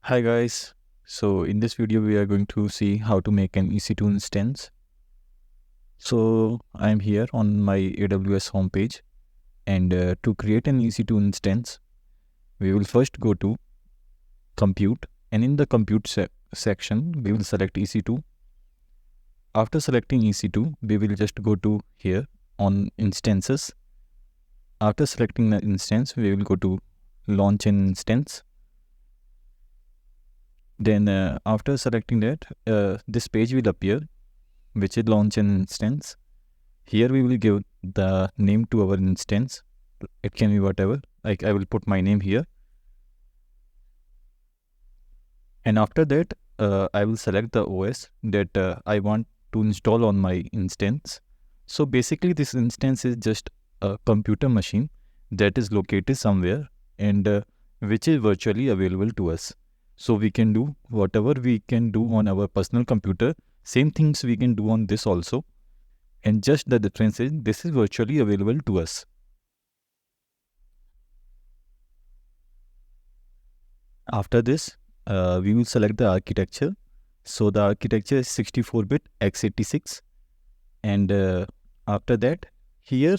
Hi guys, so in this video we are going to see how to make an EC2 instance. So I'm here on my AWS homepage, and to create an EC2 instance we will first go to compute, and in the compute section we will select EC2. After selecting EC2 we will just go to here on instances. After selecting the instance we will go to launch an instance. Then after selecting that, this page will appear, which is launch an instance. Here we will give the name to our instance. It can be whatever, like I will put my name here. And after that, I will select the OS that I want to install on my instance. So basically this instance is just a computer machine that is located somewhere, and which is virtually available to us. So we can do whatever we can do on our personal computer, same things we can do on this also. And just the difference is this is virtually available to us. After this, we will select the architecture. So the architecture is 64-bit x86. And after that, here,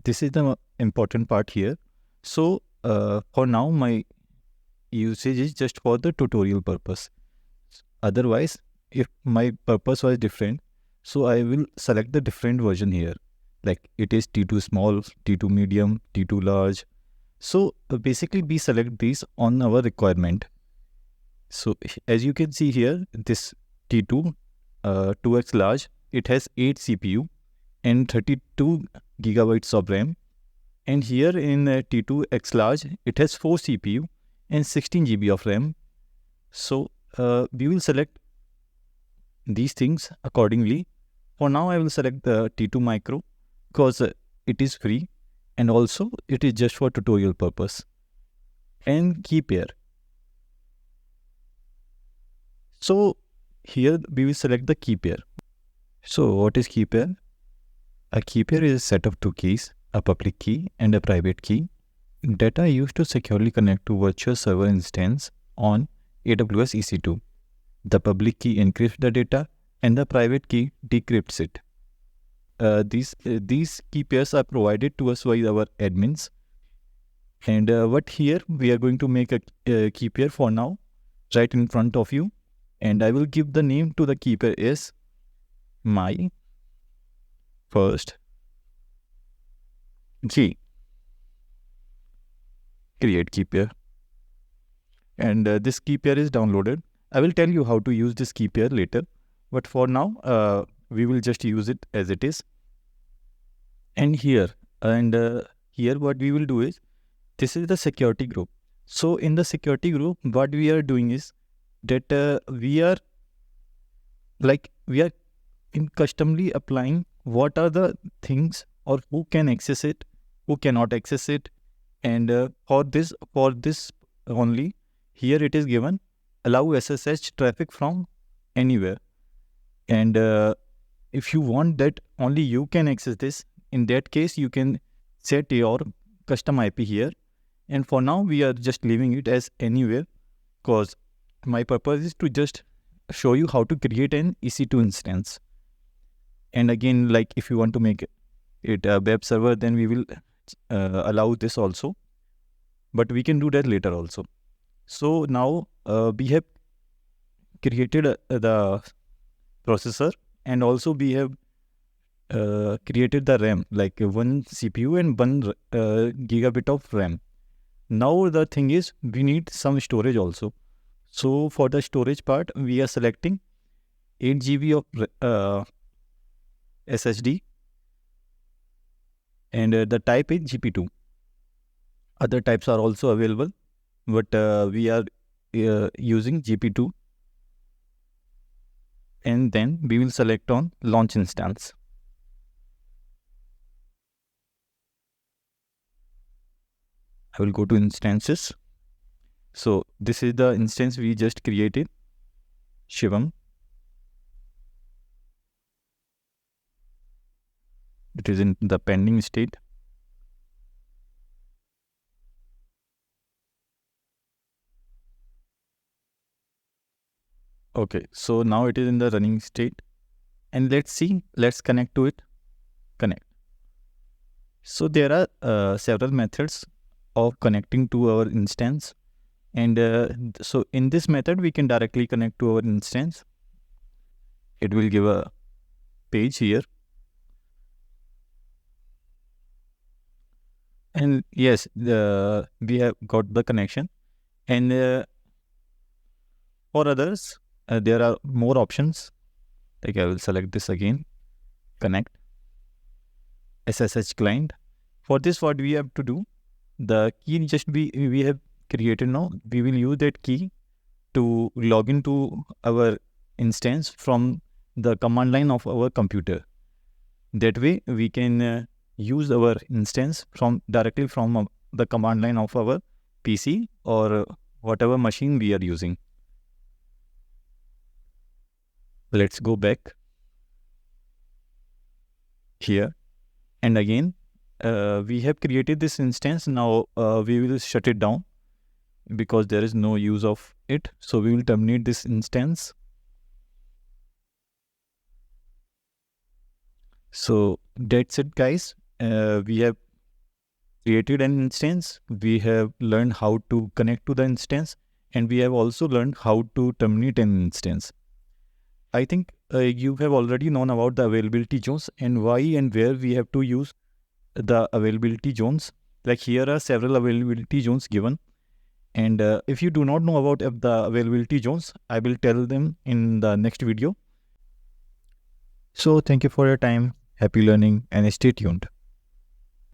this is the important part here. So for now, my usage is just for the tutorial purpose. Otherwise, if my purpose was different, so I will select the different version here. Like it is T2 small, T2 medium, T2 large. So basically we select these on our requirement. So as you can see here, this T2 2x large, it has 8 CPU and 32 gigabytes of RAM. And here in T2 X large, it has 4 CPU and 16 GB of RAM. So we will select these things accordingly. For now, I will select the T2 micro because it is free, and also it is just for tutorial purpose. And key pair. So here we will select the key pair. So what is key pair? A key pair is a set of two keys, a public key and a private key, that are used to securely connect to virtual server instance on AWS EC2. The public key encrypts the data and the private key decrypts it. These key pairs are provided to us by our admins. And what here we are going to make a key pair for now, right in front of you. And I will give the name to the key pair is my first key. Create key pair. And this key pair is downloaded. I will tell you how to use this key pair later. But for now, we will just use it as it is. And here what we will do is, this is the security group. So in the security group, what we are doing is that we are in customly applying what are the things or who can access it, who cannot access it. And for this only, here it is given allow SSH traffic from anywhere. And if you want that only you can access this, in that case you can set your custom IP here. And for now we are just leaving it as anywhere, because my purpose is to just show you how to create an EC2 instance. And again, like if you want to make it a web server, then we will allow this also, but we can do that later also. So now we have created the processor, and also we have created the RAM, like one CPU and 1 gigabit of RAM. Now the thing is, we need some storage also. So for the storage part, we are selecting 8 GB of SSD, and the type is GP2. Other types are also available, but we are using GP2. And then we will select on launch instance. I will go to instances. So this is the instance we just created, Shivam. It is in the pending state. Okay, so now it is in the running state, and let's connect to it. Connect. So there are several methods of connecting to our instance, and so in this method we can directly connect to our instance. It will give a page here, and yes, we have got the connection. And for others, there are more options. Like I will select this again, connect SSH client. For this, what we have to do, the key just we have created now. We will use that key to log into our instance from the command line of our computer. That way, we can use our instance from directly from the command line of our PC or whatever machine we are using. Let's go back here, and again, we have created this instance. Now we will shut it down because there is no use of it. So we will terminate this instance. So that's it, guys. We have created an instance. We have learned how to connect to the instance, and we have also learned how to terminate an instance. I think you have already known about the availability zones and why and where we have to use the availability zones. Like here are several availability zones given. And if you do not know about the availability zones, I will tell them in the next video. So thank you for your time. Happy learning and stay tuned.